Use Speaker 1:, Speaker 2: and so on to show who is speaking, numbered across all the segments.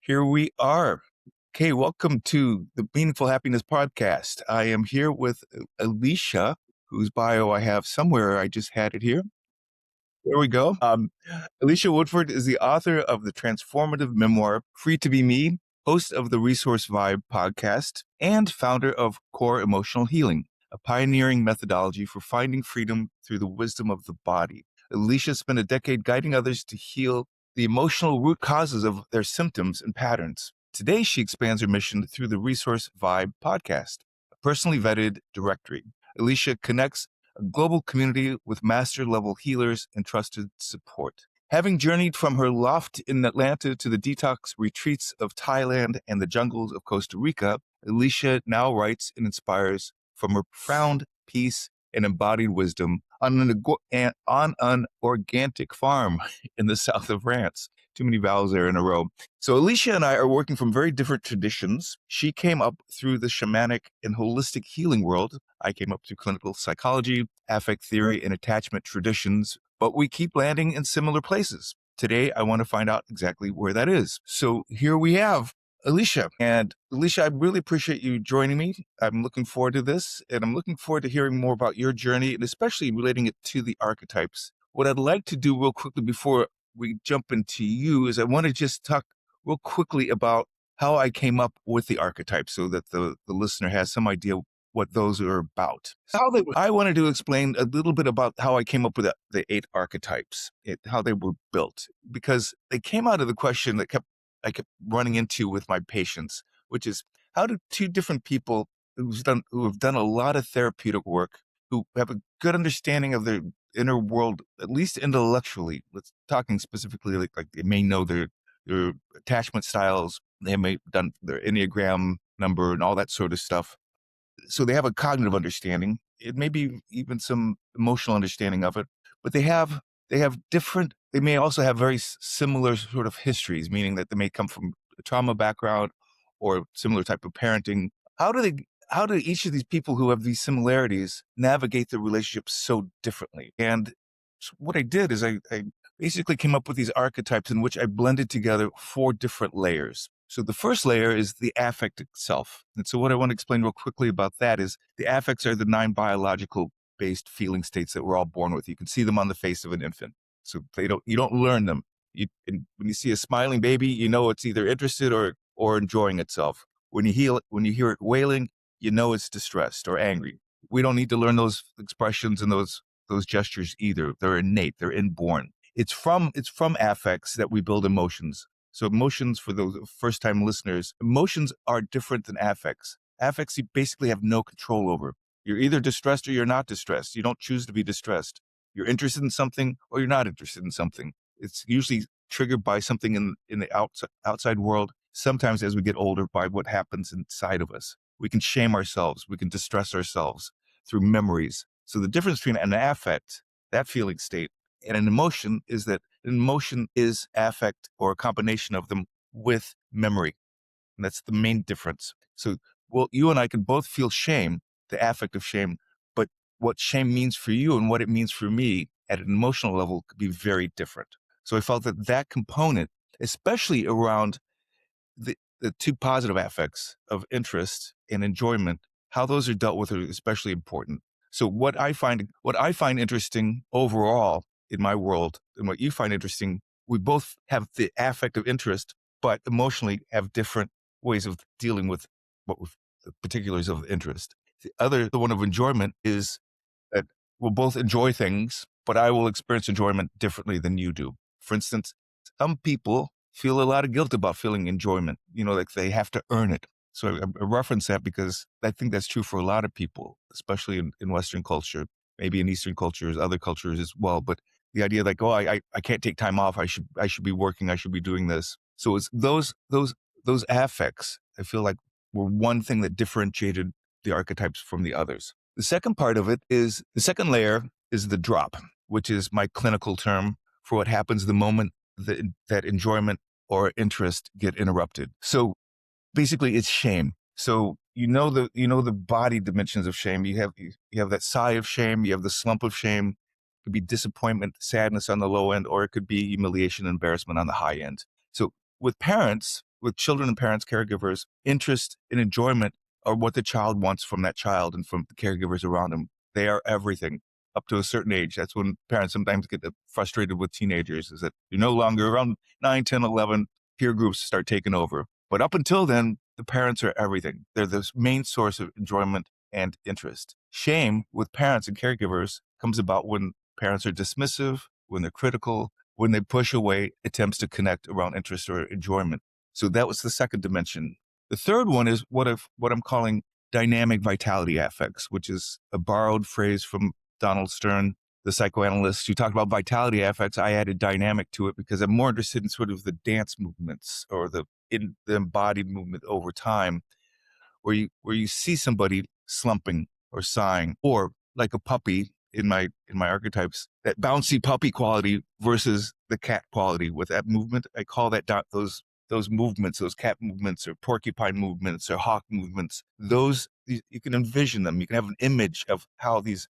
Speaker 1: Here we are. Okay, welcome to the Meaningful Happiness Podcast. I am here with Elicia, whose bio I have somewhere. I just had it here. There we go. Elicia Woodford is the author of the transformative memoir, Free to Be Me, host of the Resource Vibe podcast, and founder of Core Emotional Healing, a pioneering methodology for finding freedom through the wisdom of the body. Elicia spent a decade guiding others to heal the emotional root causes of their symptoms and patterns. Today, she expands her mission through the Resource Vibe podcast, a personally vetted directory. Elicia connects a global community with master-level healers and trusted support. Having journeyed from her loft in Atlanta to the detox retreats of Thailand and the jungles of Costa Rica, Elicia now writes and inspires from her profound peace and embodied wisdom on an organic farm in the south of France. Too many vowels there in a row. So Elicia and I are working from very different traditions. She came up through the shamanic and holistic healing world. I came up through clinical psychology, affect theory, and attachment traditions, but we keep landing in similar places. Today, I want to find out exactly where that is. So here we have Elicia. And Elicia, I really appreciate you joining me. I'm looking forward to this, and I'm looking forward to hearing more about your journey, and especially relating it to the archetypes. What I'd like to do real quickly before we jump into you is I want to just talk real quickly about how I came up with the archetypes so that the listener has some idea what those are about. I wanted to explain a little bit about how I came up with the 8 archetypes, how they were built, because they came out of the question that I kept running into with my patients, which is how do two different people who have done a lot of therapeutic work, who have a good understanding of their inner world, at least intellectually, let's talking specifically like they may know their attachment styles, they may have done their Enneagram number and all that sort of stuff. So they have a cognitive understanding. It may be even some emotional understanding of it, but they may also have very similar sort of histories, meaning that they may come from a trauma background or similar type of parenting. How do each of these people who have these similarities navigate the relationships so differently? And so what I did is I basically came up with these archetypes in which I blended together 4 different layers. So the first layer is the affect itself. And so what I want to explain real quickly about that is the affects are the 9 biological based feeling states that we're all born with. You can see them on the face of an infant. So you don't learn them. When you see a smiling baby, you know it's either interested or enjoying itself. When you hear it wailing, you know it's distressed or angry. We don't need to learn those expressions and those gestures either. They're innate, they're inborn. It's from affects that we build emotions. So emotions, for those first-time listeners, emotions are different than affects. Affects you basically have no control over. You're either distressed or you're not distressed. You don't choose to be distressed. You're interested in something or you're not interested in something. It's usually triggered by something in the outside world, sometimes as we get older by what happens inside of us. We can shame ourselves. We can distress ourselves through memories. So the difference between an affect, that feeling state, and an emotion is that an emotion is affect or a combination of them with memory. And that's the main difference. So, you and I can both feel shame, the affect of shame, but what shame means for you and what it means for me at an emotional level could be very different. So I felt that component, especially around the 2 positive affects of interest and enjoyment, how those are dealt with are especially important. So what I find interesting overall in my world and what you find interesting, we both have the affect of interest, but emotionally have different ways of dealing with the particulars of interest. The one of enjoyment is that we'll both enjoy things, but I will experience enjoyment differently than you do. For instance, some people feel a lot of guilt about feeling enjoyment, like they have to earn it. So I reference that because I think that's true for a lot of people, especially in Western culture, maybe in Eastern cultures, other cultures as well. But the idea like, I can't take time off. I should be working. I should be doing this. So it's those affects, I feel like, were one thing that differentiated the archetypes from the others. The second part of it is the second layer is the drop, which is my clinical term for what happens the moment that enjoyment or interest get interrupted. So basically it's shame. So the body dimensions of shame. You have that sigh of shame, you have the slump of shame. It could be disappointment, sadness on the low end, or it could be humiliation, embarrassment on the high end. So with parents, with children and parents, caregivers, interest and enjoyment are what the child wants from that child and from the caregivers around them. They are everything up to a certain age. That's when parents sometimes get frustrated with teenagers, is that you're no longer around 9, 10, 11, peer groups start taking over. But up until then, the parents are everything. They're the main source of enjoyment and interest. Shame with parents and caregivers comes about when parents are dismissive, when they're critical, when they push away attempts to connect around interest or enjoyment. So that was the second dimension. The third one is what I'm calling dynamic vitality affects, which is a borrowed phrase from Donald Stern, the psychoanalyst who talked about vitality affects. I added dynamic to it because I'm more interested in sort of the dance movements or the embodied movement over time, where you see somebody slumping or sighing, or like a puppy in my archetypes, that bouncy puppy quality versus the cat quality with that movement. I call that those movements, those cat movements or porcupine movements or hawk movements. Those you can envision them. You can have an image of how this,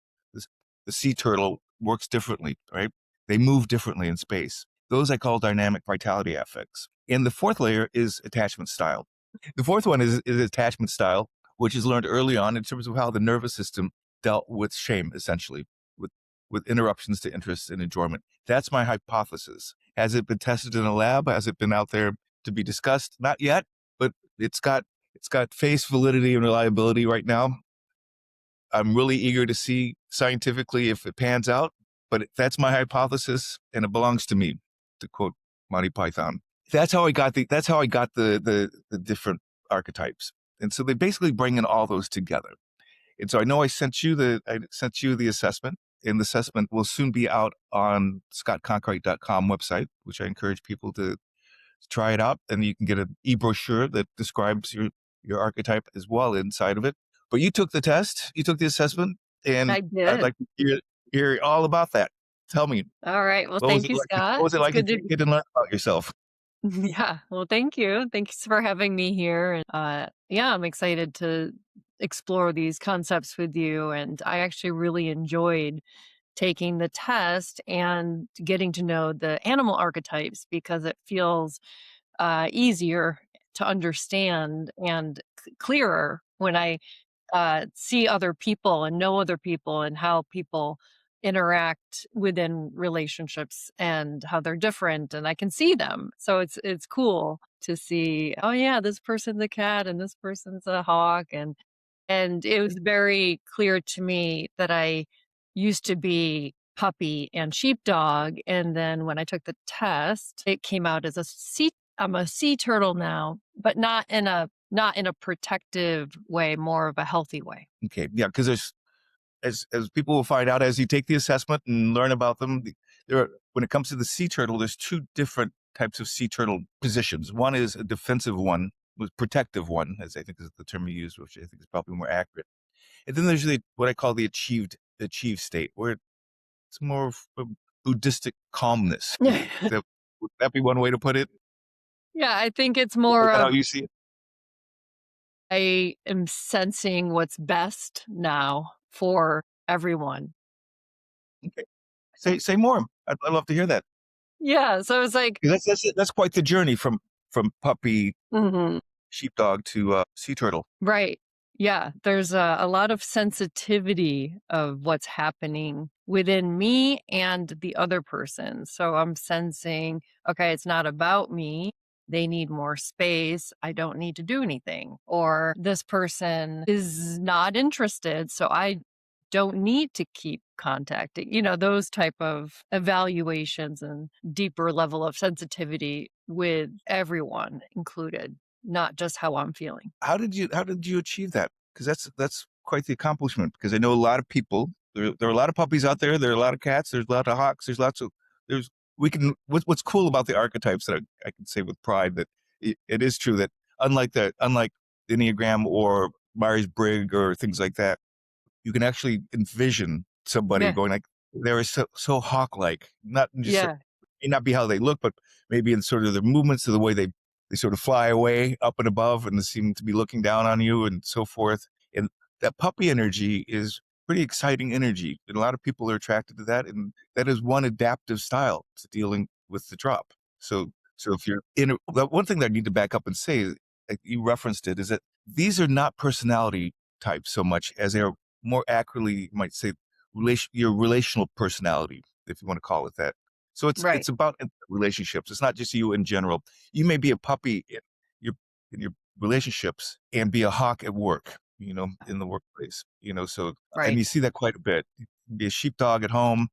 Speaker 1: the sea turtle works differently, right? They move differently in space. Those I call dynamic vitality affects. And the fourth layer is attachment style. The fourth one is attachment style, which is learned early on in terms of how the nervous system dealt with shame, essentially, with, with interruptions to interest and enjoyment. That's my hypothesis. Has it been tested in a lab? Has it been out there to be discussed? Not yet, but it's got face validity and reliability right now. I'm really eager to see scientifically if it pans out, but that's my hypothesis, and it belongs to me, to quote Monty Python. That's how I got the different archetypes. And so they basically bring in all those together. And so I know I sent you the assessment, and the assessment will soon be out on scottconkright.com website, which I encourage people to try it out. And you can get an e-brochure that describes your archetype as well inside of it. But you took the test, you took the assessment, and
Speaker 2: I
Speaker 1: I'd
Speaker 2: did.
Speaker 1: like to hear all about that. Tell me,
Speaker 2: All right. Well,
Speaker 1: what was
Speaker 2: thank
Speaker 1: it
Speaker 2: you,
Speaker 1: like to, what
Speaker 2: Scott.
Speaker 1: was it
Speaker 2: It's
Speaker 1: like to
Speaker 2: good to
Speaker 1: take it and learn about yourself?
Speaker 2: yeah. Well, thank you. Thanks for having me here. And yeah, I'm excited to explore these concepts with you. And I actually really enjoyed taking the test and getting to know the animal archetypes because it feels easier to understand and clearer when I see other people and know other people and how people interact within relationships and how they're different and I can see them. So it's cool to see, oh yeah, this person's a cat and this person's a hawk and it was very clear to me that I used to be puppy and sheepdog and then when I took the test, it came out as I'm a sea turtle now, but not in a protective way, more of a healthy way.
Speaker 1: Okay, yeah, because there's as people will find out as you take the assessment and learn about them, there are, when it comes to the sea turtle, there's two different types of sea turtle positions. One is a defensive one, with protective one, as I think is the term you use, which I think is probably more accurate. And then there's what I call the achieved state, where it's more of a Buddhistic calmness. Would that be one way to put it?
Speaker 2: Yeah, I think it's
Speaker 1: Is
Speaker 2: more
Speaker 1: that how
Speaker 2: of
Speaker 1: you see it?
Speaker 2: I am sensing what's best now for everyone.
Speaker 1: Okay. Say more. I'd love to hear that.
Speaker 2: Yeah, so it's like
Speaker 1: 'Cause that's quite the journey from puppy
Speaker 2: mhm.
Speaker 1: sheepdog to sea turtle.
Speaker 2: Right. Yeah, there's a lot of sensitivity of what's happening within me and the other person. So I'm sensing, okay, it's not about me. They need more space. I don't need to do anything. Or this person is not interested. So I don't need to keep contacting, those type of evaluations and deeper level of sensitivity with everyone included, not just how I'm feeling.
Speaker 1: How did you achieve that? Because that's quite the accomplishment. Because I know a lot of people. There are a lot of puppies out there. There are a lot of cats. There's a lot of hawks. There's we can. What's cool about the archetypes that I can say with pride that it is true that unlike the Enneagram or Myers Briggs or things like that, you can actually envision somebody
Speaker 2: Yeah.
Speaker 1: going like they're so hawk like, not just
Speaker 2: Yeah.
Speaker 1: may not be how they look, but maybe in sort of their movements or the way they sort of fly away up and above and they seem to be looking down on you and so forth. And that puppy energy is pretty exciting energy. And a lot of people are attracted to that. And that is one adaptive style to dealing with the drop. So So if you're in the one thing that I need to back up and say, like you referenced it, is that these are not personality types so much as they're more accurately, you might say, your relational personality, if you want to call it that. So it's
Speaker 2: Right.
Speaker 1: about relationships. It's not just you in general. You may be a puppy your in your relationships and be a hawk at work, in the workplace. So and
Speaker 2: Right.
Speaker 1: you see that quite a bit. Be a sheepdog at home,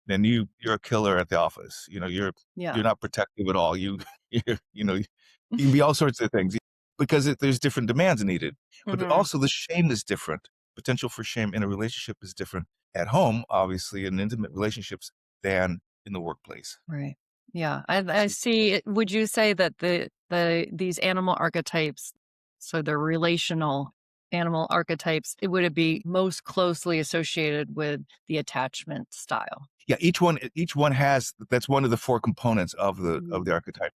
Speaker 1: then you're a killer at the office. You're
Speaker 2: Yeah.
Speaker 1: not protective at all. You can be all sorts of things because there's different demands needed. But
Speaker 2: Mhm.
Speaker 1: also the shame is different. Potential for shame in a relationship is different at home, obviously, in intimate relationships than in the workplace.
Speaker 2: Right. Yeah. I
Speaker 1: So
Speaker 2: see would you say that these animal archetypes, so the relational animal archetypes, would it be most closely associated with the attachment style?
Speaker 1: yeah, each one has that's one of the four components of
Speaker 2: Mhm.
Speaker 1: the archetype.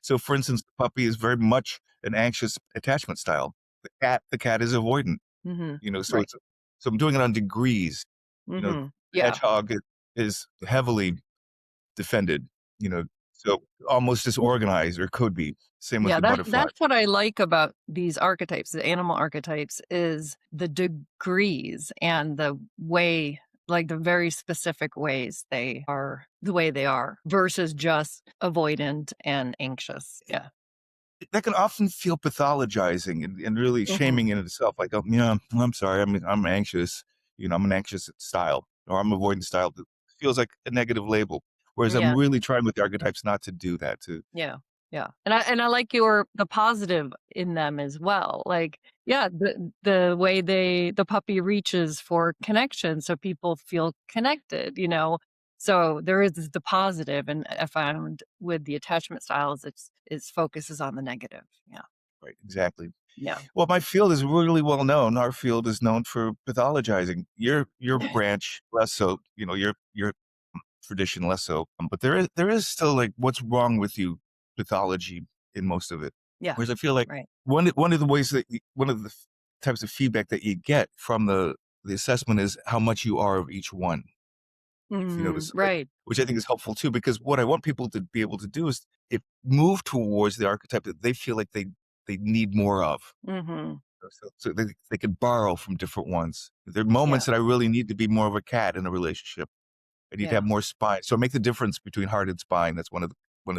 Speaker 1: So for instance, the puppy is very much an anxious attachment style. The cat is avoidant.
Speaker 2: Mhm.
Speaker 1: So
Speaker 2: Right.
Speaker 1: I'm doing it on degrees.
Speaker 2: Mhm.
Speaker 1: The
Speaker 2: Yeah.
Speaker 1: hedgehog is heavily defended, you know, so almost disorganized or could be. Same with
Speaker 2: Yeah,
Speaker 1: the butterfly.
Speaker 2: that's what I like about these archetypes, the animal archetypes, is the degrees and the way, like the very specific ways they are the way they are versus just avoidant and anxious. Yeah.
Speaker 1: That can often feel pathologizing and really
Speaker 2: Mhm.
Speaker 1: shaming in itself. Like, oh, yeah, I'm sorry, I'm anxious. I'm an anxious style, or I'm avoidant style. That feels like a negative label. Whereas I'm
Speaker 2: Yeah.
Speaker 1: really trying with the archetypes not to do that. To
Speaker 2: Yeah. Yeah. And I like the positive in them as well. Like, yeah, the way the puppy reaches for connection so people feel connected, you know. So there is the positive, and I found with the attachment styles it's focuses on the negative. Yeah.
Speaker 1: right, exactly.
Speaker 2: Yeah.
Speaker 1: Well, my field is really well known. Our field is known for pathologizing. Your branch less so. Your tradition less so. But there is still like what's wrong with you pathology in most of it.
Speaker 2: Yeah.
Speaker 1: Whereas I feel like
Speaker 2: Right.
Speaker 1: one of the ways that one of the types of feedback that you get from the assessment is how much you are of each one. If you
Speaker 2: Mhm.
Speaker 1: notice, like,
Speaker 2: Right.
Speaker 1: which I think is helpful too, because what I want people to be able to do is move towards the archetype that they feel like they need more of.
Speaker 2: Mhm.
Speaker 1: So they could borrow from different ones. There are
Speaker 2: Yeah.
Speaker 1: moments that I really need to be more of a cat in a relationship. I need to have
Speaker 2: Yeah.
Speaker 1: more spine. So make the difference between heart and spine. That's one of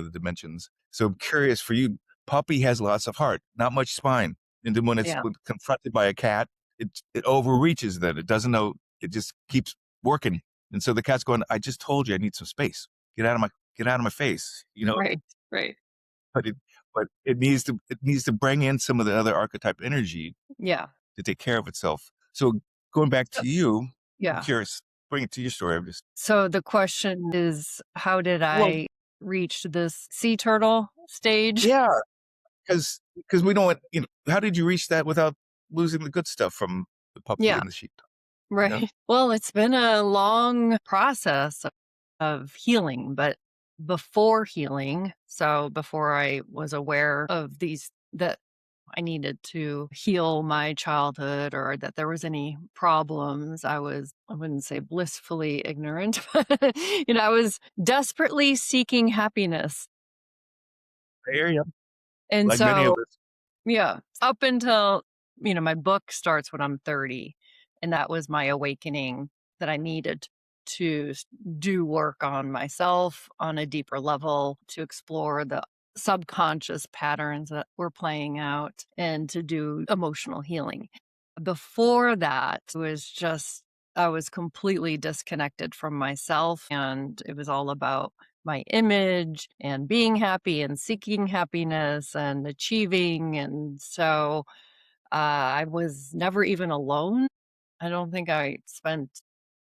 Speaker 1: the dimensions. So I'm curious for you, puppy has lots of heart, not much spine. And then
Speaker 2: Yeah.
Speaker 1: when confronted by a cat, it overreaches then. It doesn't know, it just keeps working. And so the cat's going, I just told you I need some space. Get out of my face.
Speaker 2: Right. Right.
Speaker 1: But it needs to bring in some of the other archetype energy
Speaker 2: Yeah.
Speaker 1: to take care of itself. So going back
Speaker 2: So
Speaker 1: to you, I'm
Speaker 2: yeah.
Speaker 1: curious, bring it to your story. I'm just
Speaker 2: So the question is, how did
Speaker 1: well,
Speaker 2: I reach this sea turtle stage?
Speaker 1: yeah, because we don't want, how did you reach that without losing the good stuff from the puppy
Speaker 2: Yeah,
Speaker 1: and the sheepdog, you know?
Speaker 2: right. Well, it's been a long process of healing, but before healing, so before I was aware of that I needed to heal my childhood or that there was any problems, I wouldn't say blissfully ignorant, but I was desperately seeking happiness.
Speaker 1: I hear you.
Speaker 2: And
Speaker 1: Like many of
Speaker 2: so
Speaker 1: us.
Speaker 2: yeah, up until, my book starts when I'm 30, and that was my awakening that I needed to do work on myself on a deeper level, to explore the subconscious patterns that were playing out and to do emotional healing. Before that was just I was completely disconnected from myself, and it was all about my image and being happy and seeking happiness and achieving. And so I was never even alone. I don't think I spent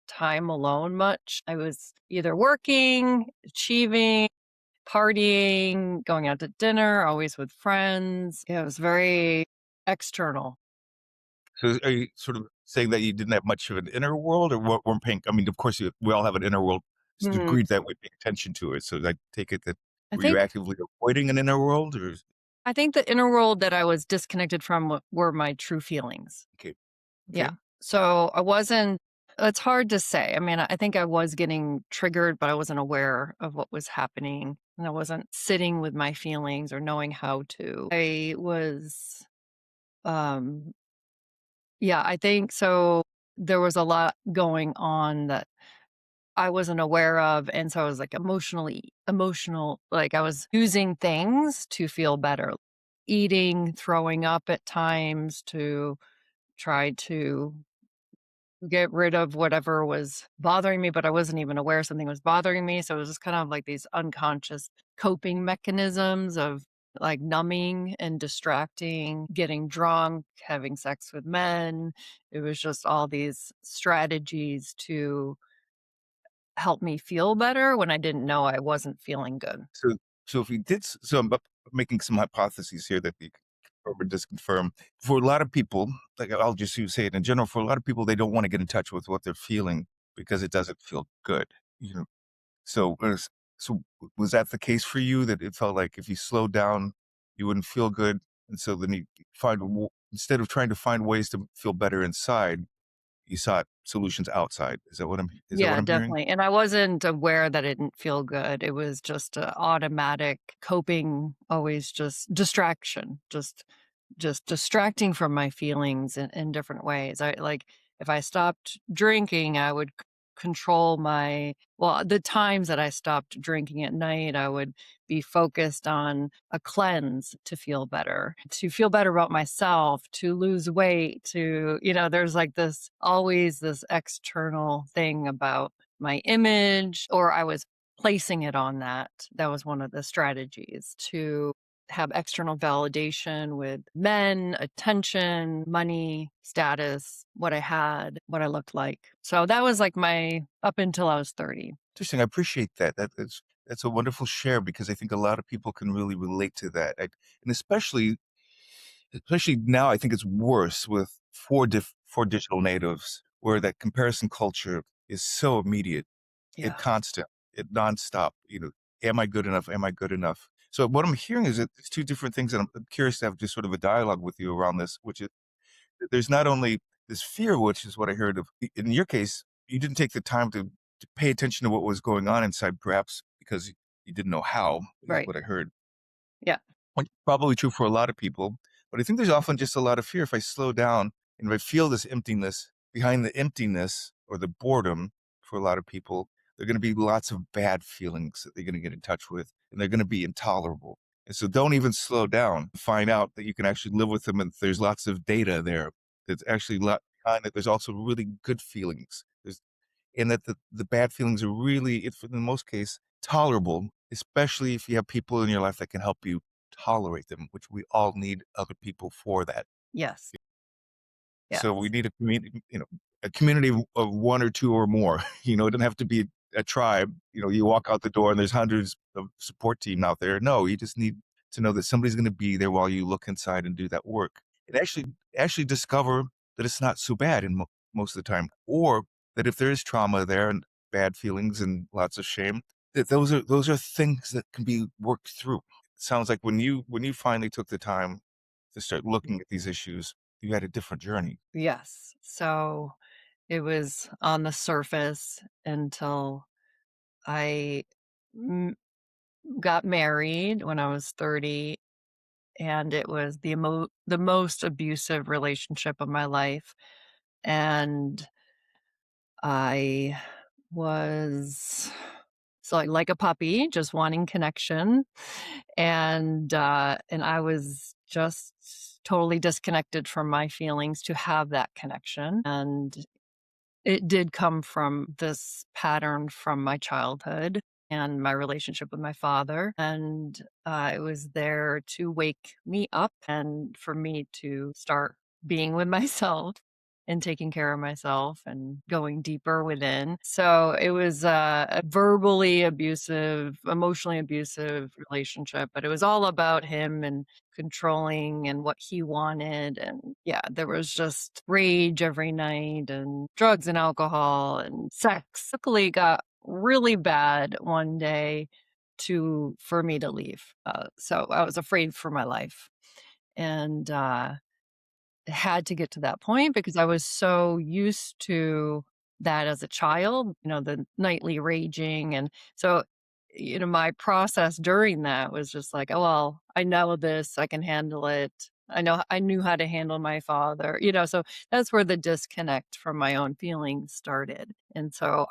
Speaker 2: time alone much. I was either working, achieving, partying, going out to dinner, always with friends. Yeah, it was very external.
Speaker 1: So are you sort of saying that you didn't have much of an inner world or weren't paying, I mean, of course, we all have an inner world to the
Speaker 2: Mhm.
Speaker 1: degree that we pay attention to it. So I take it that
Speaker 2: I
Speaker 1: were you
Speaker 2: think
Speaker 1: actively avoiding an inner world or
Speaker 2: I think the inner world that I was disconnected from were my true feelings.
Speaker 1: okay,
Speaker 2: Yeah.
Speaker 1: okay.
Speaker 2: So I wasn't. It's hard to say. I mean, I think I was getting triggered, but I wasn't aware of what was happening, and I wasn't sitting with my feelings or knowing how to. I was, um yeah, I think so. There was a lot going on that I wasn't aware of, and so I was, like, emotional, like, I was using things to feel better, eating, throwing up at times to try to get rid of whatever was bothering me, but I wasn't even aware something was bothering me, so it was just kind of like these unconscious coping mechanisms of, like, numbing and distracting, getting drunk, having sex with men. It was just all these strategies to help me feel better when I didn't know I wasn't feeling good.
Speaker 1: So so if we did I'm making some hypotheses here that you can confirm or disconfirm. For a lot of people, like, I'll just use say it in general, for a lot of people, they don't wanna get in touch with what they're feeling because it doesn't feel good, you know? So, was that the case for you that it felt like if you slowed down, you wouldn't feel good, and so then you find a w instead of trying to find ways to feel better inside, you sought solutions outside. Is that what
Speaker 2: Yeah,
Speaker 1: I'm hearing?
Speaker 2: definitely, and I wasn't aware that it didn't feel good. It was just a automatic coping, always just distraction, just distracting from my feelings in different ways. I like, if I stopped drinking, I would control my well, the times that I stopped drinking at night, I would be focused on a cleanse to feel better about myself, to lose weight, there's like this always this external thing about my image, or I was placing it on that. That was one of the strategies to have external validation with men, attention, money, status, what I had, what I looked like. So that was like my up until I was 30.
Speaker 1: Interesting, I appreciate that. That's a wonderful share because I think a lot of people can really relate to that, and especially now, I think it's worse with for digital natives, where that comparison culture is so immediate, it
Speaker 2: Yeah,
Speaker 1: constant, it nonstop, "Am I good enough? Am I good enough?" So what I'm hearing is that there's 2 different things, and I'm curious to have just sort of a dialogue with you around this, which is that there's not only this fear, which is what I heard of in your case, you didn't take the time to pay attention to what was going on inside, perhaps because you didn't know how, is
Speaker 2: right.
Speaker 1: what I heard.
Speaker 2: Yeah.
Speaker 1: Which is probably true for a lot of people, but I think there's often just a lot of fear. If I slow down and if I feel this emptiness, behind the emptiness or the boredom for a lot of people, there are gonna be lots of bad feelings that they're gonna get in touch with, and they're gonna be intolerable. And so don't even slow down. Find out that you can actually live with them, and there's lots of data there. There's actually a lot behind it. There's also really good feelings. And that the bad feelings are really, if in most case, tolerable, especially if you have people in your life that can help you tolerate them, which we all need other people for that.
Speaker 2: Yes.
Speaker 1: So we
Speaker 2: Yes.
Speaker 1: need a community of 1 or 2 or more. It doesn't have to be a tribe. You walk out the door and there's hundreds of support team out there. No, you just need to know that somebody's gonna be there while you look inside and do that work. And actually discover that it's not so bad in most of the time, or that if there is trauma there and bad feelings and lots of shame, that those are things that can be worked through. It sounds like when you finally took the time to start looking at these issues, you had a different journey.
Speaker 2: Yes. So it was on the surface until I m- got married when I was 30, and it was the most abusive relationship of my life, and I was so like a puppy just wanting connection, and I was just totally disconnected from my feelings to have that connection, and it did come from this pattern from my childhood and my relationship with my father, and, it was there to wake me up and for me to start being with myself and taking care of myself and going deeper within. So, it was a verbally abusive, emotionally abusive relationship, but it was all about him and controlling and what he wanted, and yeah, there was just rage every night and drugs and alcohol and sex. Luckily got really bad one day to for me to leave. So I was afraid for my life, and it had to get to that point because I was so used to that as a child, the nightly raging. And so, my process during that was just like, oh, well, I know this, I can handle it. I knew how to handle my father, so that's where the disconnect from my own feelings started. And so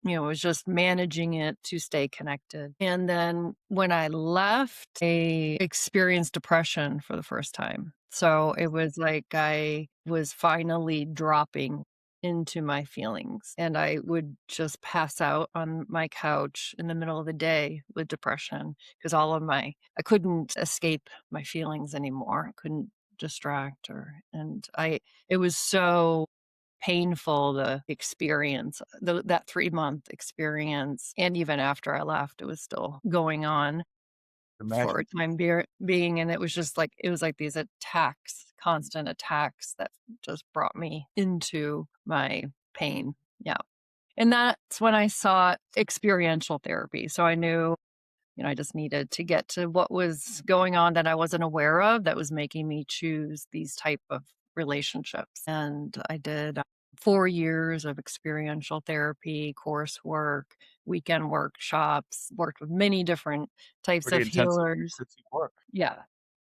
Speaker 2: was just managing it to stay connected. And then when I left, I experienced depression for the first time. So it was like I was finally dropping into my feelings, and I would just pass out on my couch in the middle of the day with depression because I couldn't escape my feelings anymore. I couldn't distract it was so painful, the experience, that 3-month experience, and even after I left, it was still going on for
Speaker 1: Imagine.
Speaker 2: a time being, and it was like these attacks, constant attacks that just brought me into my pain. Yeah, and that's when I sought experiential therapy, so I knew, I just needed to get to what was going on that I wasn't aware of that was making me choose these type of relationships. And I did 4 years of experiential therapy, coursework, weekend workshops, worked with many different types
Speaker 1: Pretty
Speaker 2: of healers.
Speaker 1: intensive work.
Speaker 2: Yeah.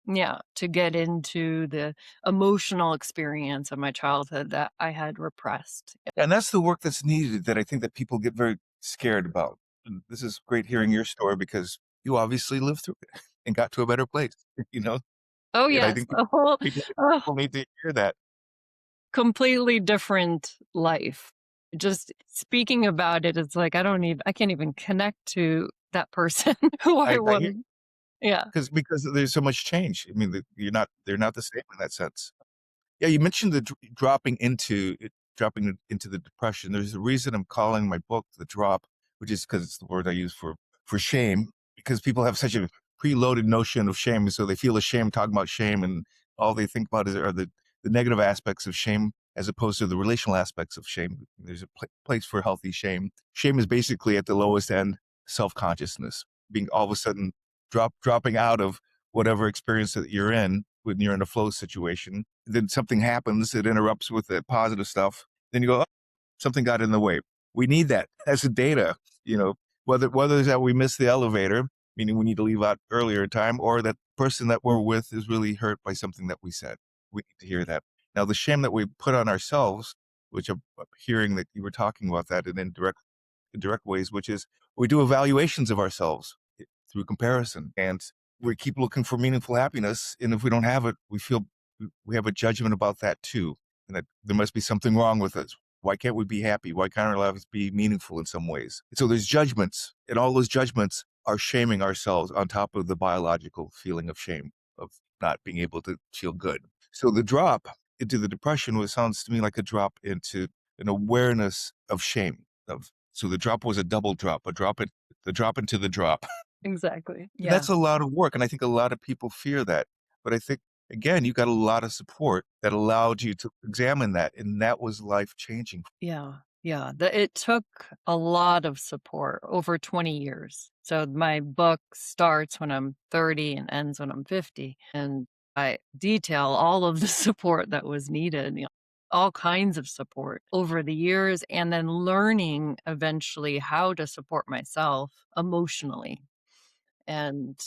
Speaker 2: Yeah, to get into the emotional experience of my childhood that I had repressed.
Speaker 1: And that's the work that's needed that I think that people get very scared about. And this is great hearing your story because you obviously lived through it and got to a better place, you know?
Speaker 2: Oh,
Speaker 1: And I
Speaker 2: yes,
Speaker 1: think
Speaker 2: a whole
Speaker 1: people
Speaker 2: a
Speaker 1: people need to hear that.
Speaker 2: completely different life. Just speaking about it, it's like I can't even connect to that person who I
Speaker 1: I hear
Speaker 2: was. Yeah.
Speaker 1: because there's so much change. I mean, they're not the same in that sense. Yeah, you mentioned the dropping into the depression. There's a reason I'm calling my book "The Drop," which is because it's the word I use for shame. Because people have such a preloaded notion of shame, so they feel ashamed talking about shame, and all they think about are the negative aspects of shame, as opposed to the relational aspects of shame. There's a place for healthy shame. Shame is basically at the lowest end self consciousness, being all of a sudden dropping out of whatever experience that you're in when you're in a flow situation. Then something happens, it interrupts with the positive stuff. Then you go, oh, something got in the way. We need that as a data, you know, whether it's that we missed the elevator, meaning we need to leave out earlier in time, or that person that we're with is really hurt by something that we said. We need to hear that. Now, the shame that we put on ourselves, which I'm hearing that you were talking about that in direct ways, which is we do evaluations of ourselves through comparison, and we keep looking for meaningful happiness. And if we don't have it, we have a judgment about that too, and that there must be something wrong with us. Why can't we be happy? Why can't our lives be meaningful in some ways? So there's judgments, and all those judgments are shaming ourselves on top of the biological feeling of shame of not being able to feel good. So the drop into the depression was sounds to me like a drop into an awareness of shame. Of so the drop was a double drop, the drop into the drop.
Speaker 2: Exactly.
Speaker 1: And that's
Speaker 2: Yeah.
Speaker 1: a lot of work, and I think a lot of people fear that. But I think, again, you got a lot of support that allowed you to examine that, and that was life changing.
Speaker 2: Yeah. Yeah. It took a lot of support over 20 years. So my book starts when I'm 30 and ends when I'm 50. And I detail all of the support that was needed, all kinds of support over the years, and then learning eventually how to support myself emotionally and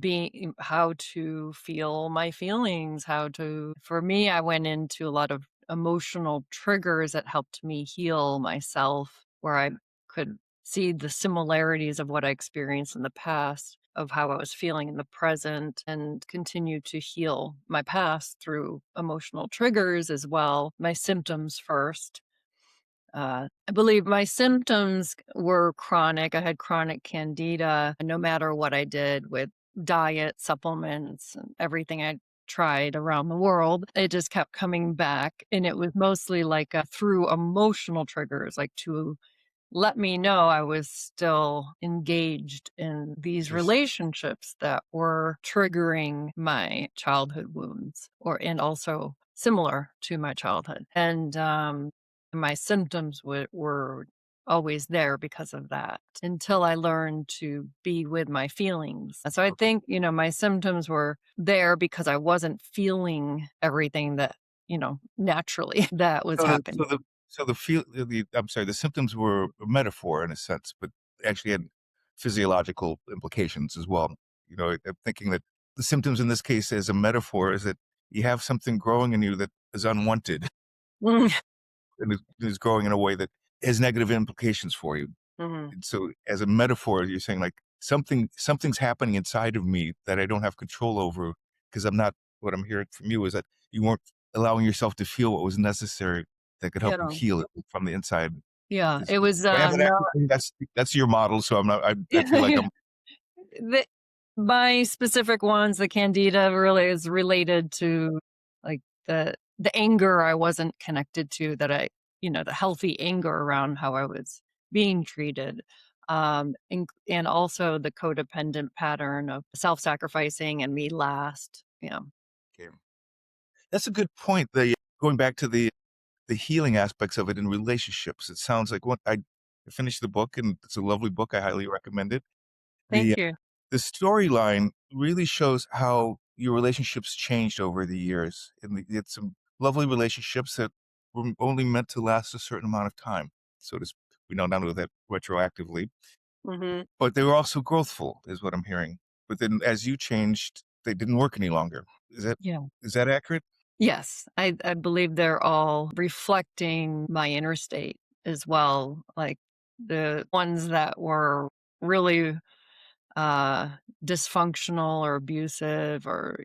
Speaker 2: being how to feel my feelings, how to for me, I went into a lot of emotional triggers that helped me heal myself, where I could see the similarities of what I experienced in the past, of how I was feeling in the present, and continue to heal my past through emotional triggers as well, my symptoms first. I believe my symptoms were chronic. I had chronic candida, no matter what I did with diet, supplements, and everything I tried around the world. It just kept coming back. And it was mostly like through emotional triggers, like to let me know I was still engaged in these
Speaker 1: There's
Speaker 2: relationships that were triggering my childhood wounds and also similar to my childhood. And my symptoms were always there because of that until I learned to be with my feelings. So I
Speaker 1: okay.
Speaker 2: think, my symptoms were there because I wasn't feeling everything that, naturally that was
Speaker 1: So the so
Speaker 2: happening.
Speaker 1: the So I'm sorry, the symptoms were a metaphor in a sense, but actually had physiological implications as well. I'm thinking that the symptoms in this case as a metaphor is that you have something growing in you that is unwanted
Speaker 2: Mm.
Speaker 1: and is growing in a way that has negative implications for you.
Speaker 2: Mhm.
Speaker 1: And so as a metaphor, you're saying like something's happening inside of me that I don't have control over because I'm not what I'm hearing from you is that you weren't allowing yourself to feel what was necessary that could help you
Speaker 2: Yeah.
Speaker 1: heal it from the inside.
Speaker 2: Yeah,
Speaker 1: Is
Speaker 2: it was,
Speaker 1: do I have that
Speaker 2: no.
Speaker 1: accurate? That's your model, so I'm not I feel like I'm
Speaker 2: The my specific ones, the candida really is related to, like, the anger I wasn't connected to that the healthy anger around how I was being treated, and also the codependent pattern of self-sacrificing and me last, yeah.
Speaker 1: okay. That's a good point. Going back to the healing aspects of it in relationships, it sounds like what I finished the book, and it's a lovely book, I highly recommend it. The
Speaker 2: Thank you.
Speaker 1: the storyline really shows how your relationships changed over the years, and it's some lovely relationships that were only meant to last a certain amount of time. So to we don't know that retroactively,
Speaker 2: Mhm.
Speaker 1: but they were also growthful, is what I'm hearing. But then as you changed, they didn't work any longer.
Speaker 2: Yeah.
Speaker 1: Is that accurate?
Speaker 2: Yes, I believe they're all reflecting my inner state as well, like, the ones that were really, uh, dysfunctional or abusive or,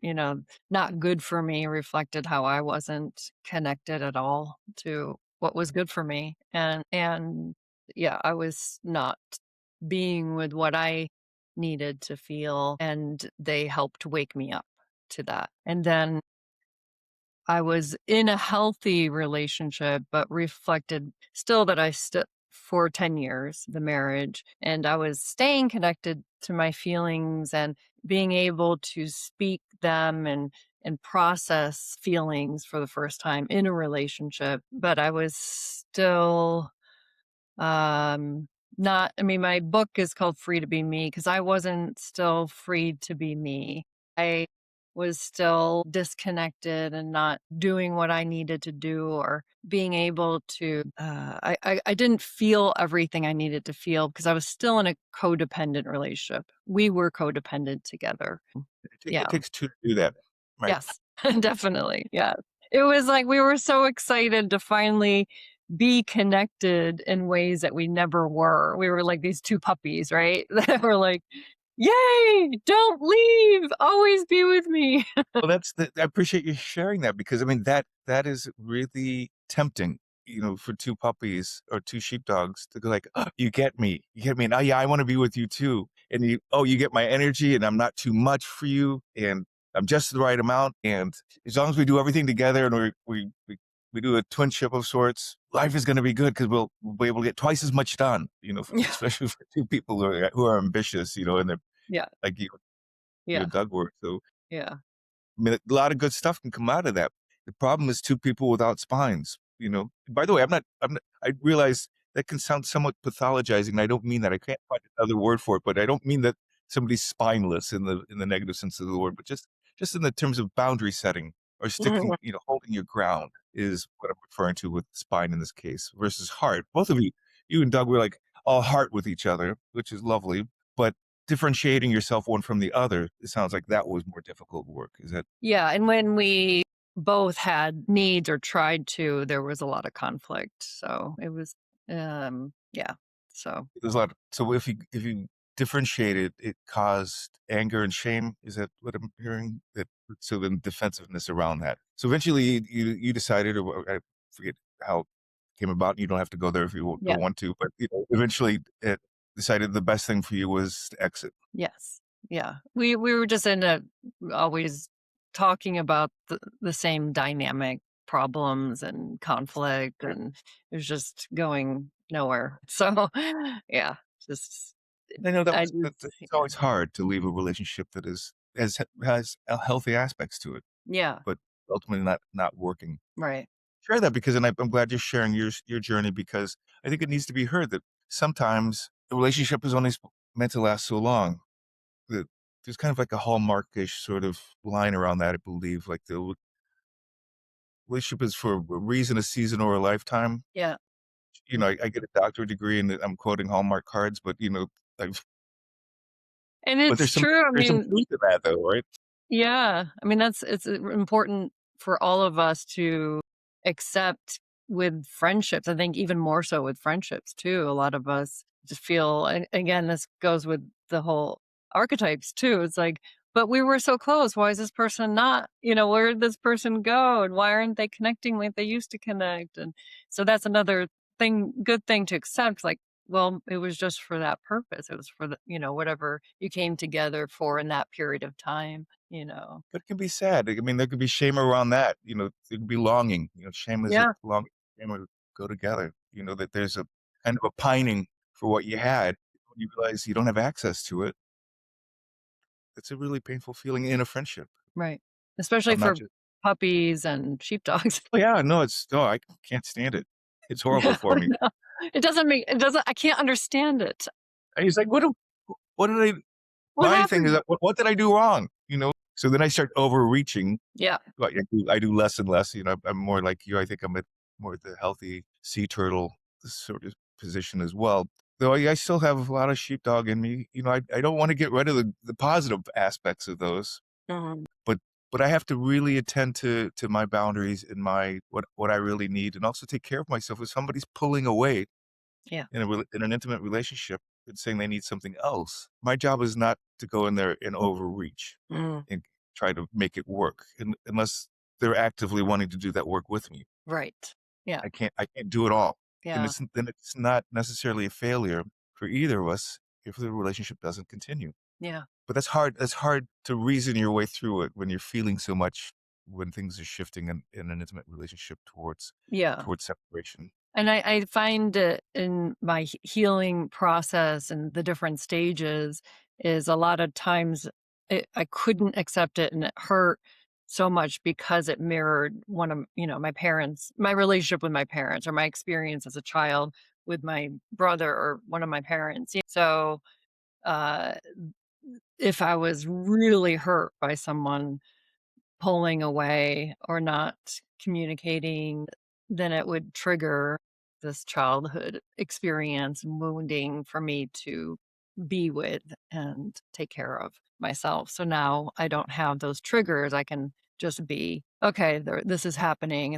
Speaker 2: not good for me reflected how I wasn't connected at all to what was good for me, and, yeah, I was not being with what I needed to feel, and they helped wake me up to that, and then I was in a healthy relationship, but reflected still that I stood for 10 years, the marriage, and I was staying connected to my feelings and being able to speak them and process feelings for the first time in a relationship, but I was still um, not I mean, my book is called Free to Be Me because I wasn't still free to be me. I was still disconnected and not doing what I needed to do or being able to I didn't feel everything I needed to feel because I was still in a codependent relationship. We were codependent together.
Speaker 1: It
Speaker 2: Yeah.
Speaker 1: takes 2 to do that. Right.
Speaker 2: Yes, definitely, yeah. It was like we were so excited to finally be connected in ways that we never were. We were like these 2 puppies, right? That were like, "Yay, don't leave, always be with me."
Speaker 1: Well, I appreciate you sharing that because, I mean, that is really tempting, for 2 puppies or 2 sheepdogs to go like, "Oh, you get me, and, oh, yeah, I wanna be with you too, and you get my energy, and I'm not too much for you, and I'm just the right amount, and as long as we do everything together and we do a twinship of sorts, life is gonna be good because we'll be able to get twice as much done,"
Speaker 2: Yeah,
Speaker 1: especially for 2 people who are ambitious, and they're
Speaker 2: yeah,
Speaker 1: like you
Speaker 2: yeah,
Speaker 1: and Doug were, so
Speaker 2: yeah.
Speaker 1: I mean, a lot of good stuff can come out of that. The problem is 2 people without spines. By the way, I realize that can sound somewhat pathologizing, and I don't mean that. I can't find another word for it, but I don't mean that somebody's spineless in the negative sense of the word, but just in the terms of boundary setting or
Speaker 2: Mhm.
Speaker 1: holding your ground is what I'm referring to with spine in this case versus heart. Both of you and Doug were like all heart with each other, which is lovely, but differentiating yourself one from the other, it sounds like that was more difficult work. Is that
Speaker 2: Yeah, and when we both had needs or tried to, there was a lot of conflict, so it was, yeah, so
Speaker 1: there's a lot so if you differentiated, it caused anger and shame? Is that what I'm hearing? So then defensiveness around that. So eventually you decided or I forget how it came about, you don't have to go there if you
Speaker 2: yeah.
Speaker 1: don't want to, but, eventually it decided the best thing for you was to exit.
Speaker 2: Yes. Yeah. We were just in a always talking about the same dynamic problems and conflict, and it was just going nowhere. So, yeah, just
Speaker 1: I know that
Speaker 2: I
Speaker 1: was
Speaker 2: just
Speaker 1: it's always hard to leave a relationship that has healthy aspects to it,
Speaker 2: yeah,
Speaker 1: but ultimately not working.
Speaker 2: right.
Speaker 1: Share that because I'm glad you're sharing your journey because I think it needs to be heard that sometimes the relationship is only meant to last so long. That there's kind of like a hallmarkish sort of line around that, I believe. Like relationship is for a reason, a season, or a lifetime.
Speaker 2: Yeah.
Speaker 1: I get a doctorate degree and I'm quoting Hallmark cards, but I've
Speaker 2: And
Speaker 1: but
Speaker 2: it's true. I
Speaker 1: there's some
Speaker 2: mean,
Speaker 1: truth to that though, right?
Speaker 2: yeah. I mean, it's important for all of us to accept with friendships. I think even more so with friendships too. A lot of us just feel, and again, this goes with the whole archetypes too. It's like, but we were so close. Why is this person not, where did this person go? And why aren't they connecting like they used to connect? And so that's another good thing to accept. Like, well, it was just for that purpose. It was for whatever you came together for in that period of time, you know.
Speaker 1: But it can be sad. I mean, there could be shame around that, there could be longing, shame is a
Speaker 2: Yeah,
Speaker 1: long shame would go together, that there's a kind of a pining for what you had. When you realize you don't have access to it, it's a really painful feeling in a friendship.
Speaker 2: right. Especially
Speaker 1: I'm not
Speaker 2: for
Speaker 1: just
Speaker 2: puppies and sheepdogs.
Speaker 1: oh, yeah, no, no, I can't stand it. It's horrible for me.
Speaker 2: No. I can't understand it.
Speaker 1: And he's like, what did I
Speaker 2: What
Speaker 1: my thing is
Speaker 2: happened?
Speaker 1: that, what did I do wrong?" So then I start overreaching.
Speaker 2: Yeah.
Speaker 1: But I do less and less, I'm more like you. I think I'm at more the healthy sea turtle sort of position as well. Though I still have a lot of sheepdog in me. I don't wanna get rid of the positive aspects of those,
Speaker 2: Mhm.
Speaker 1: but I have to really attend to my boundaries and my what I really need, and also take care of myself. If somebody's pulling away
Speaker 2: Yeah.
Speaker 1: in an intimate relationship and saying they need something else, my job is not to go in there and overreach
Speaker 2: Mm.
Speaker 1: and try to make it work unless they're actively wanting to do that work with me.
Speaker 2: Right. Yeah.
Speaker 1: I can't do it all. And
Speaker 2: Yeah.
Speaker 1: then it's not necessarily a failure for either of us if the relationship doesn't continue.
Speaker 2: Yeah.
Speaker 1: But that's hard to reason your way through it when you're feeling so much when things are shifting in an intimate relationship
Speaker 2: Yeah.
Speaker 1: towards separation.
Speaker 2: And I find it in my healing process and the different stages is a lot of times I couldn't accept it and it hurt so much because it mirrored one of my parents, my relationship with my parents, or my experience as a child with my brother or one of my parents. So uh, if I was really hurt by someone pulling away or not communicating, then it would trigger this childhood experience and wounding for me to be with and take care of myself. So now I don't have those triggers. I can just be, okay, this is happening.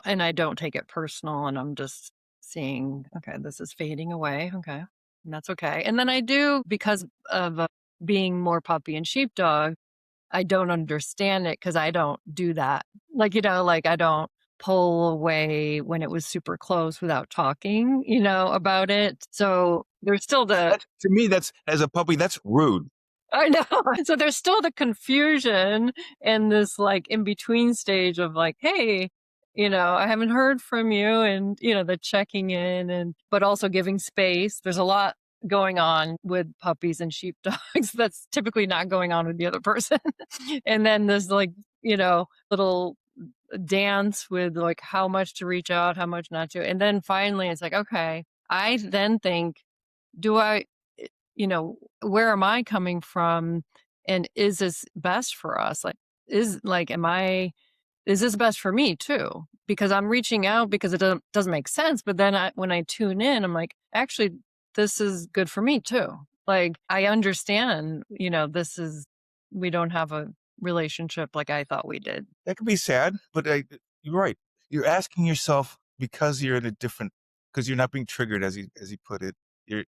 Speaker 2: And I don't take it personal. And I'm just seeing, okay, this is fading away. Okay. And that's okay. And then I do, because of being more puppy and sheepdog, I don't understand it because I don't do that. Like, like I don't pull away when it was super close without talking, about it. So there's still the
Speaker 1: That's to me, that's as a puppy, that's rude.
Speaker 2: I know. So there's still the confusion and this like in between stage of like, hey, I haven't heard from you and the checking in but also giving space. There's a lot going on with puppies and sheepdogs that's typically not going on with the other person. And then there's like, little dance with like how much to reach out, how much not to. And then finally it's like, okay, I then think, do I where am I coming from? And is this best for us? Like, is this best for me too? Because I'm reaching out because it doesn't make sense. But then when I tune in, I'm like, actually, this is good for me too. Like, I understand, we don't have a relationship like I thought we did.
Speaker 1: That could be sad, but you're right. You're asking yourself because you're in a different because you're not being triggered as you put it. You're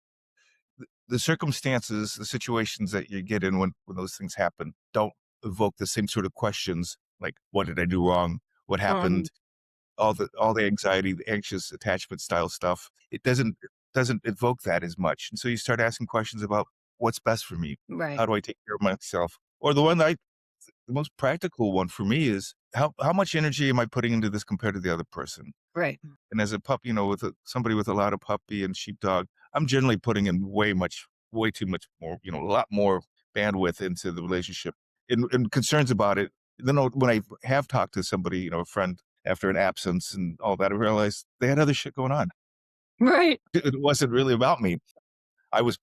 Speaker 1: the circumstances, the situations that you get in when those things happen don't evoke the same sort of questions like what did I do wrong? What
Speaker 2: Mhm.
Speaker 1: happened? All the anxiety, the anxious attachment style stuff. It doesn't evoke that as much. And so you start asking questions about what's best for me?
Speaker 2: Right.
Speaker 1: How do I take care of myself? Or the most practical one for me is how much energy am I putting into this compared to the other person?
Speaker 2: Right.
Speaker 1: And as a pup, with somebody with a lot of puppy and sheepdog, I'm generally putting in way too much more, a lot more bandwidth into the relationship and concerns about it. Then when I have talked to somebody, a friend after an absence and all that, I realized they had other shit going on.
Speaker 2: Right.
Speaker 1: It wasn't really about me. I was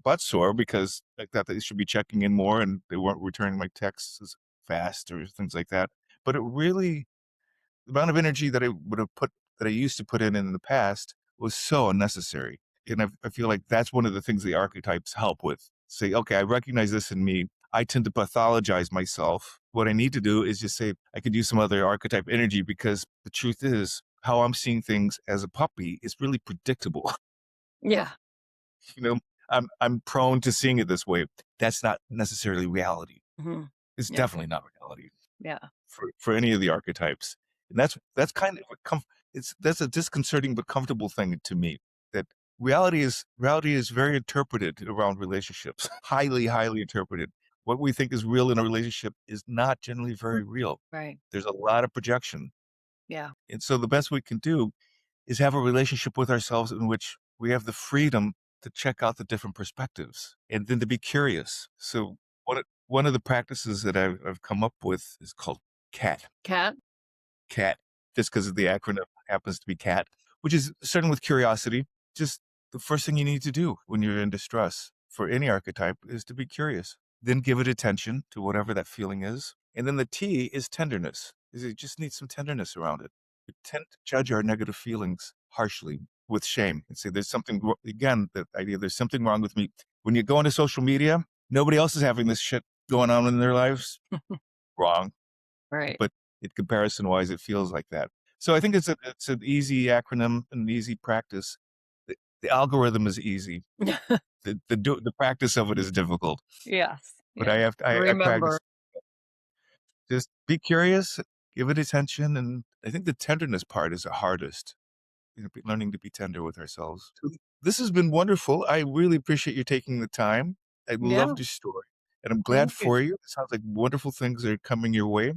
Speaker 1: butt sore because I thought they should be checking in more and they weren't returning my texts as fast or things like that. But the amount of energy that I would have put that I used to put in the past was so unnecessary. And I feel like that's one of the things the archetypes help with. Say, okay, I recognize this in me. I tend to pathologize myself. What I need to do is just say, I could use some other archetype energy because the truth is, how I'm seeing things as a puppy is really predictable.
Speaker 2: Yeah.
Speaker 1: you know, I'm prone to seeing it this way. That's not necessarily reality.
Speaker 2: Hmm.
Speaker 1: It's
Speaker 2: Yeah.
Speaker 1: definitely not reality
Speaker 2: Yeah.
Speaker 1: for any of the archetypes. And that's kind of that's a disconcerting but comfortable thing to me. That reality is very interpreted around relationships. Highly interpreted. What we think is real in a relationship is not generally very real.
Speaker 2: Right.
Speaker 1: There's a lot of projection.
Speaker 2: Yeah.
Speaker 1: And so the best we can do is have a relationship with ourselves in which we have the freedom to check out the different perspectives and then to be curious. So one of the practices that I've come up with is called CAT.
Speaker 2: Cat.
Speaker 1: CAT, just because of the acronym happens to be CAT, which is starting with curiosity. Just the first thing you need to do when you're in distress for any archetype is to be curious. Then give it attention to whatever that feeling is. And then the T is tenderness. Is it just needs some tenderness around it. We tend to judge our negative feelings harshly with shame and say there's something again, the idea there's something wrong with me. When you go into social media, nobody else is having this shit going on in their lives. Wrong.
Speaker 2: Right.
Speaker 1: But in comparison wise, it feels like that. So I think it's an easy acronym, an easy practice. The algorithm is easy. The practice of it is difficult.
Speaker 2: Yes.
Speaker 1: But
Speaker 2: Yeah.
Speaker 1: I practice.
Speaker 2: Remember.
Speaker 1: Just be curious, give it attention, and I think the tenderness part is the hardest. Learning to be tender with ourselves. So this has been wonderful. I really appreciate you taking the time. I
Speaker 2: Yeah.
Speaker 1: loved your story, and I'm glad
Speaker 2: Thank you.
Speaker 1: for you. It sounds like wonderful things are coming your way.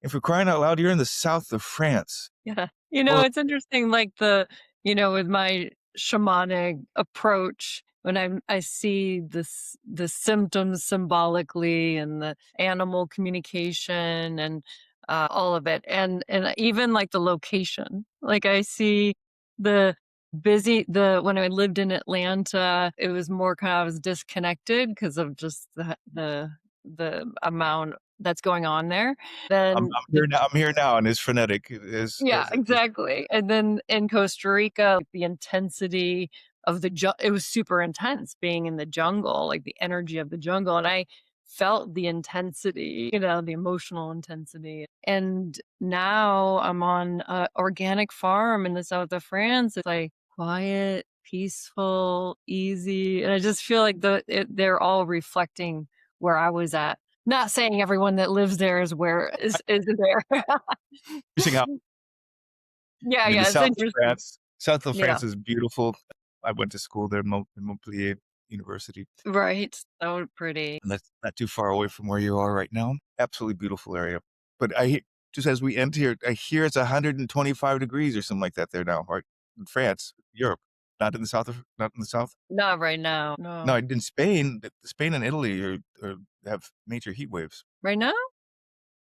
Speaker 1: And for crying out loud, you're in the south of France.
Speaker 2: Yeah.
Speaker 1: Well,
Speaker 2: It's interesting, like with my shamanic approach, when I see the symptoms symbolically and the animal communication and all of it. And even like the location. Like I see the the when I lived in Atlanta, it was more kind of I was disconnected because of just the amount that's going on there. Then
Speaker 1: I'm here now. I'm here now, and it's frenetic.
Speaker 2: yeah,
Speaker 1: Is
Speaker 2: exactly, and then in Costa Rica, like, the intensity of it was super intense being in the jungle, like, the energy of the jungle, and I felt the intensity, the emotional intensity, and now I'm on a organic farm in the south of France. It's, like, quiet, peaceful, easy, and I just feel like they're all reflecting where I was at. Not saying everyone that lives there is there.
Speaker 1: interesting how
Speaker 2: Yeah,
Speaker 1: I mean, the
Speaker 2: yeah, it's
Speaker 1: south of
Speaker 2: interesting.
Speaker 1: France. South of
Speaker 2: Yeah,
Speaker 1: France is beautiful. I went to school there, Montpellier University,
Speaker 2: right. So pretty.
Speaker 1: and that's not too far away from where you are right now. Absolutely beautiful area. But just as we end here, I hear it's 125 degrees or something like that there now, right? In France, Europe, not in the south.
Speaker 2: Not right now,
Speaker 1: No,
Speaker 2: no.
Speaker 1: in Spain, Spain and Italy have major heat waves.
Speaker 2: Right now?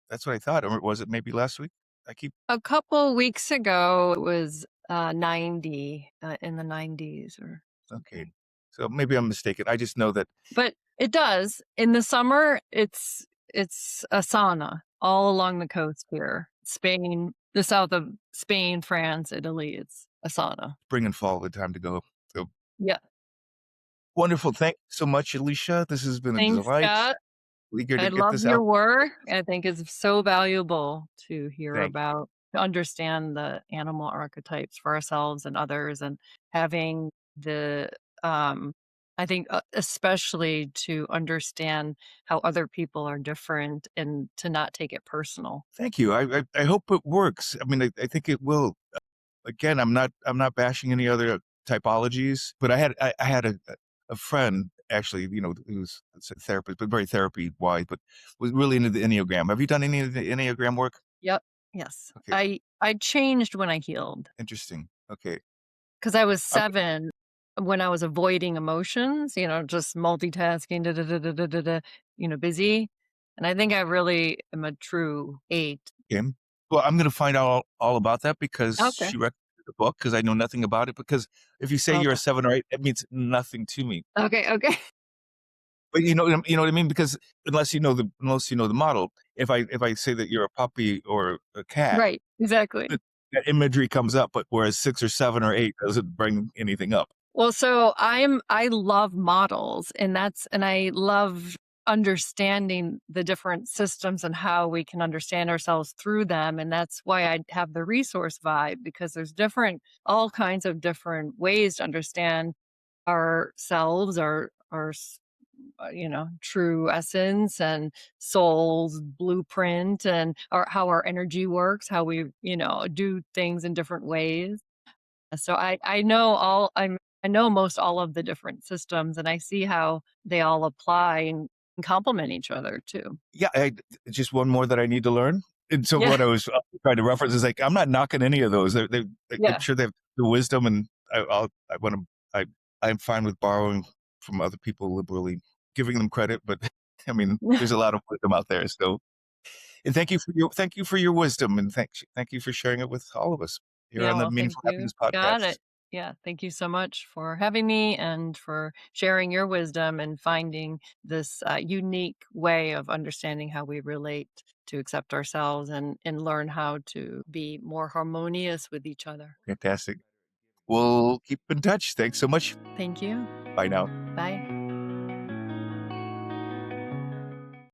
Speaker 1: That's what I thought, or was it maybe last week? I keep
Speaker 2: A couple weeks ago, it was, 90, in the 90s or
Speaker 1: okay.
Speaker 2: something.
Speaker 1: So maybe I'm mistaken. I just know that
Speaker 2: But it does. In the summer, it's a sauna all along the coast here. Spain, the south of Spain, France, Italy, it's a sauna.
Speaker 1: spring and fall are the time to go. So
Speaker 2: Yeah.
Speaker 1: wonderful. Thank you so much, Alicia. This has been a
Speaker 2: Thanks,
Speaker 1: delight.
Speaker 2: Scott.
Speaker 1: Eager
Speaker 2: I
Speaker 1: to get
Speaker 2: love
Speaker 1: this
Speaker 2: your
Speaker 1: out.
Speaker 2: work. I think it's so valuable to hear
Speaker 1: Thank you.
Speaker 2: about, to understand the animal archetypes for ourselves and others, and having um, I think, especially to understand how other people are different and to not take it personal.
Speaker 1: Thank you. I hope it works. I mean, I think it will. Again, I'm not bashing any other typologies, but I had a friend actually, who's a therapist, but very therapy wise, but was really into the Enneagram. Have you done any of the Enneagram work?
Speaker 2: Yep. Yes.
Speaker 1: Okay,
Speaker 2: I changed when I healed
Speaker 1: interesting. Okay,
Speaker 2: because I was
Speaker 1: okay,
Speaker 2: 7 when I was avoiding emotions, just multitasking, da, da, da, da, da, da, da, busy. And I think I really am a true 8.
Speaker 1: Kim. Well, I'm going to find out all about that because
Speaker 2: Okay.
Speaker 1: she recommended the book because I know nothing about it. Because if you say you're a
Speaker 2: Okay.
Speaker 1: 7 or 8, it means nothing to me.
Speaker 2: Okay. Okay.
Speaker 1: but you know what I mean? Because unless you know the model, if I say that you're a puppy or a cat,
Speaker 2: Right, exactly.
Speaker 1: that that imagery comes up, but whereas 6 or 7 or 8 doesn't bring anything up.
Speaker 2: Well, so I love models, and I love understanding the different systems and how we can understand ourselves through them, and that's why I have the resource vibe, because there's different all kinds of different ways to understand ourselves, true essence and soul's blueprint, and how our energy works, how we, do things in different ways. So I know most all of the different systems, and I see how they all apply and complement each other too.
Speaker 1: Yeah, just one more that I need to learn. And so
Speaker 2: Yeah,
Speaker 1: what I was trying to reference is like I'm not knocking any of those. I'm
Speaker 2: yeah.
Speaker 1: sure they have the wisdom, and I want to. I'm fine with borrowing from other people liberally, giving them credit, but I mean, there's a lot of wisdom out there. So, and thank you for your wisdom, and thank you for sharing it with all of us here
Speaker 2: Yeah,
Speaker 1: on the
Speaker 2: well, thank
Speaker 1: Meaningful
Speaker 2: you.
Speaker 1: Happiness
Speaker 2: Got
Speaker 1: podcast.
Speaker 2: it. Yeah, thank you so much for having me and for sharing your wisdom and finding this unique way of understanding how we relate to accept ourselves and learn how to be more harmonious with each other.
Speaker 1: Fantastic. We'll keep in touch. Thanks so much.
Speaker 2: Thank you.
Speaker 1: Bye now.
Speaker 2: Bye.